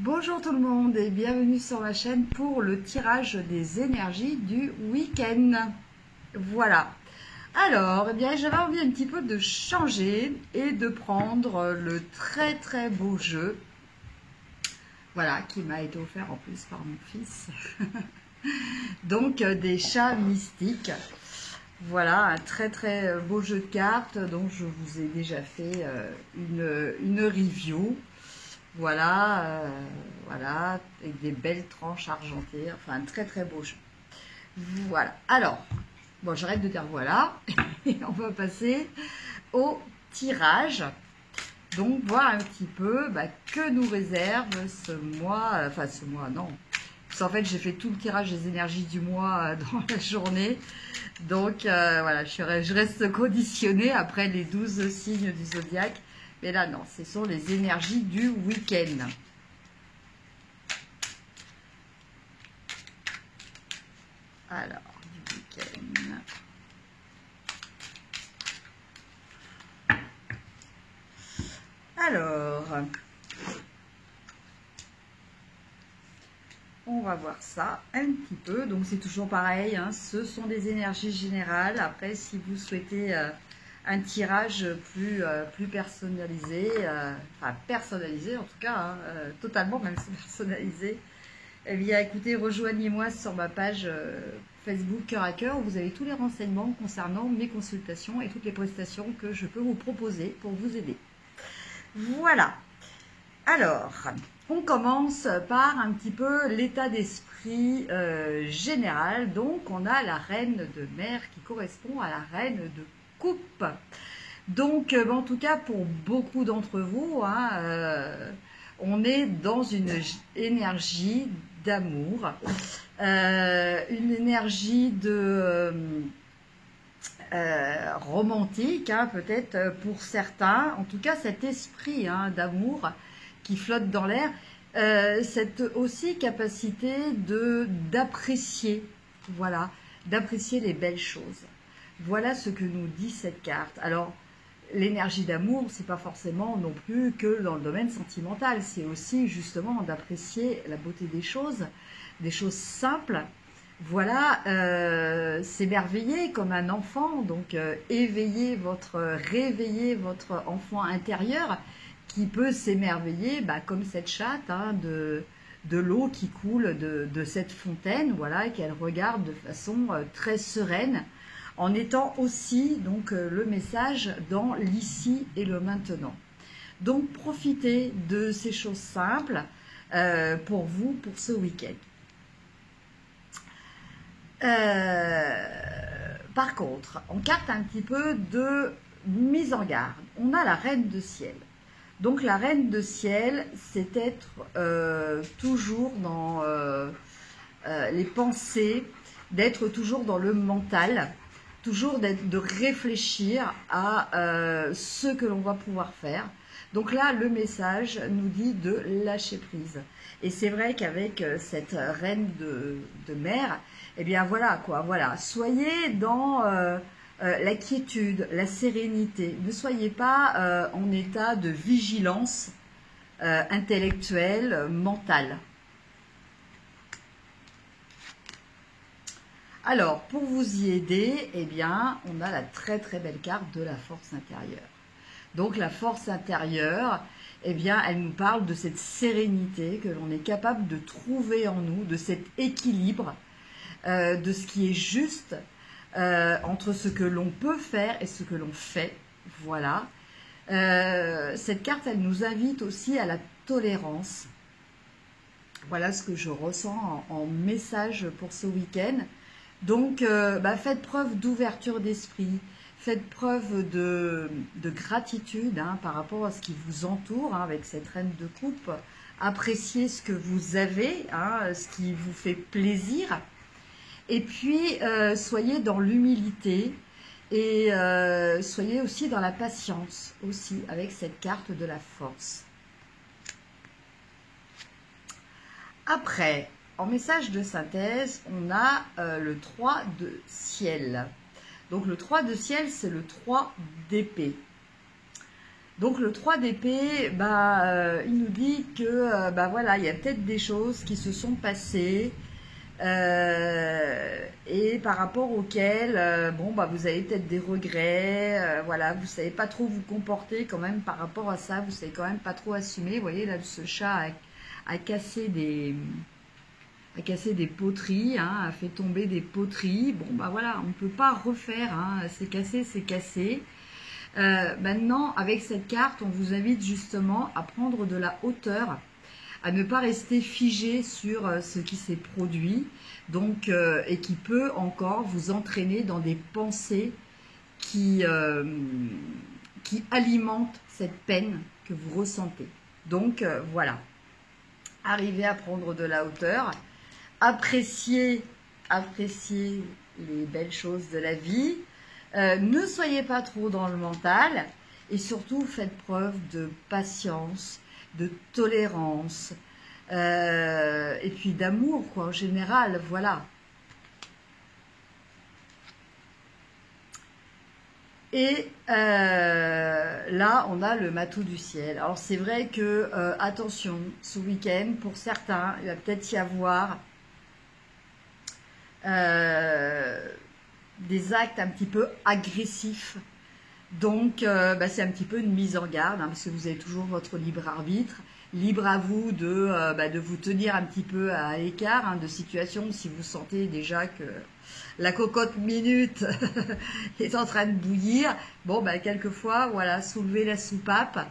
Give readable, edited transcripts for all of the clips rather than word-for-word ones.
Bonjour tout le monde et bienvenue sur ma chaîne pour le tirage des énergies du week-end. Voilà. Alors, eh bien, j'avais envie un petit peu de changer et de prendre le très beau jeu. Voilà, qui m'a été offert en plus par mon fils. Donc, des chats mystiques. Voilà, un très beau jeu de cartes dont je vous ai déjà fait une review. Voilà, voilà, avec des belles tranches argentées, enfin un très beau jeu. Voilà, alors, bon, j'arrête de dire voilà, et on va passer au tirage. Donc, voir un petit peu que nous réserve ce mois, enfin ce mois, non. Parce qu'en fait, j'ai fait tout le tirage des énergies du mois dans la journée. Donc, voilà, je reste conditionnée après les 12 signes du zodiaque. Mais là, non, ce sont les énergies du week-end. Alors, du week-end. Alors, on va voir ça un petit peu. Donc, c'est toujours pareil, hein, ce sont des énergies générales. Après, si vous souhaitez un tirage plus personnalisé, enfin personnalisé en tout cas, hein, totalement même personnalisé, eh bien écoutez, rejoignez-moi sur ma page Facebook Cœur à Cœur où vous avez tous les renseignements concernant mes consultations et toutes les prestations que je peux vous proposer pour vous aider. Voilà. Alors, on commence par un petit peu l'état d'esprit général. Donc, on a la reine de mer qui correspond à la reine de coupe. Donc, en tout cas, pour beaucoup d'entre vous, hein, on est dans une énergie d'amour, une énergie de romantique, hein, peut-être pour certains. En tout cas, cet esprit d'amour qui flotte dans l'air, cette aussi capacité d'apprécier, voilà, d'apprécier les belles choses. Voilà ce que nous dit cette carte. Alors, l'énergie d'amour, c'est pas forcément non plus que dans le domaine sentimental, c'est aussi justement d'apprécier la beauté des choses simples. Voilà, s'émerveiller comme un enfant, donc réveiller votre enfant intérieur qui peut s'émerveiller comme cette chatte hein, de l'eau qui coule de cette fontaine, voilà, qu'elle regarde de façon très sereine, en étant aussi donc le message dans l'ici et le maintenant. Donc profitez de ces choses simples pour vous, pour ce week-end. Par contre, on carte un petit peu de mise en garde. On a la reine de ciel. Donc la reine de ciel, c'est être toujours dans les pensées, d'être toujours dans le mental, toujours de réfléchir à ce que l'on va pouvoir faire. Donc là, le message nous dit de lâcher prise. Et c'est vrai qu'avec cette reine de mer, eh bien voilà quoi, voilà. Soyez dans la quiétude, la sérénité. Ne soyez pas en état de vigilance intellectuelle, mentale. Alors, pour vous y aider, eh bien, on a la très belle carte de la force intérieure. Donc, la force intérieure, eh bien, elle nous parle de cette sérénité que l'on est capable de trouver en nous, de cet équilibre, de ce qui est juste entre ce que l'on peut faire et ce que l'on fait. Voilà. Cette carte, elle nous invite aussi à la tolérance. Voilà ce que je ressens en message pour ce week-end. Donc, faites preuve d'ouverture d'esprit, faites preuve de gratitude hein, par rapport à ce qui vous entoure hein, avec cette reine de coupe. Appréciez ce que vous avez, hein, ce qui vous fait plaisir. Et puis, soyez dans l'humilité et soyez aussi dans la patience, aussi, avec cette carte de la force. Après, en message de synthèse, on a le 3 de ciel. Donc le 3 de ciel, c'est le 3 d'épée. Donc le 3 d'épée, il nous dit que voilà, il y a peut-être des choses qui se sont passées et par rapport auxquelles vous avez peut-être des regrets, voilà, vous savez pas trop vous comporter quand même par rapport à ça, vous savez quand même pas trop assumer. Vous voyez là, ce chat a cassé des poteries, hein, a fait tomber des poteries. Bon voilà, on ne peut pas refaire, hein, c'est cassé, c'est cassé. Maintenant, avec cette carte, on vous invite justement à prendre de la hauteur, à ne pas rester figé sur ce qui s'est produit, donc et qui peut encore vous entraîner dans des pensées qui alimentent cette peine que vous ressentez. Donc voilà, arrivez à prendre de la hauteur, appréciez les belles choses de la vie. Ne soyez pas trop dans le mental et surtout faites preuve de patience, de tolérance et puis d'amour quoi en général, voilà. Et là on a le matou du ciel. Alors c'est vrai que attention, ce week-end pour certains il va peut-être y avoir des actes un petit peu agressifs, donc c'est un petit peu une mise en garde, hein, parce que vous avez toujours votre libre arbitre, libre à vous de vous tenir un petit peu à l'écart de situations si vous sentez déjà que la cocotte minute est en train de bouillir. Quelquefois voilà, soulevez la soupape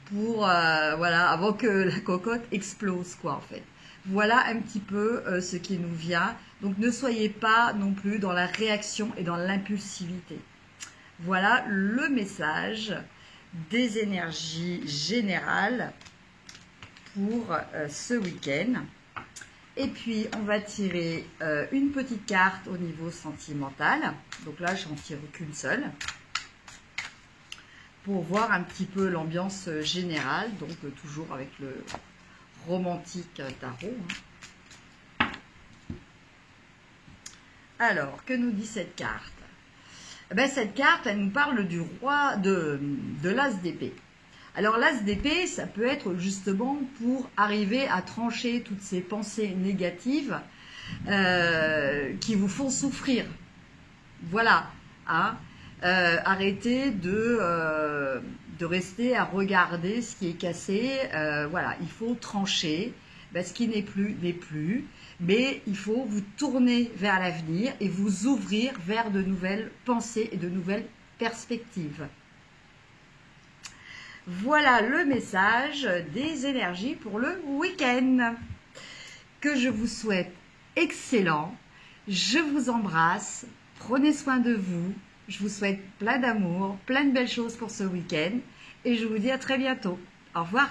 pour voilà, avant que la cocotte explose quoi en fait. Voilà un petit peu ce qui nous vient. Donc ne soyez pas non plus dans la réaction et dans l'impulsivité. Voilà le message des énergies générales pour ce week-end. Et puis on va tirer une petite carte au niveau sentimental. Donc là j'en tire qu'une seule. Pour voir un petit peu l'ambiance générale. Donc toujours avec le romantique tarot. Alors, que nous dit cette carte? Cette carte, elle nous parle du roi de l'as d'épée. Alors, l'as d'épée, ça peut être justement pour arriver à trancher toutes ces pensées négatives qui vous font souffrir. Voilà. Hein. Arrêtez de rester à regarder ce qui est cassé. Voilà, il faut trancher. Ce qui n'est plus, n'est plus. Mais il faut vous tourner vers l'avenir et vous ouvrir vers de nouvelles pensées et de nouvelles perspectives. Voilà le message des énergies pour le week-end. Que je vous souhaite excellent. Je vous embrasse. Prenez soin de vous. Je vous souhaite plein d'amour, plein de belles choses pour ce week-end. Et je vous dis à très bientôt. Au revoir.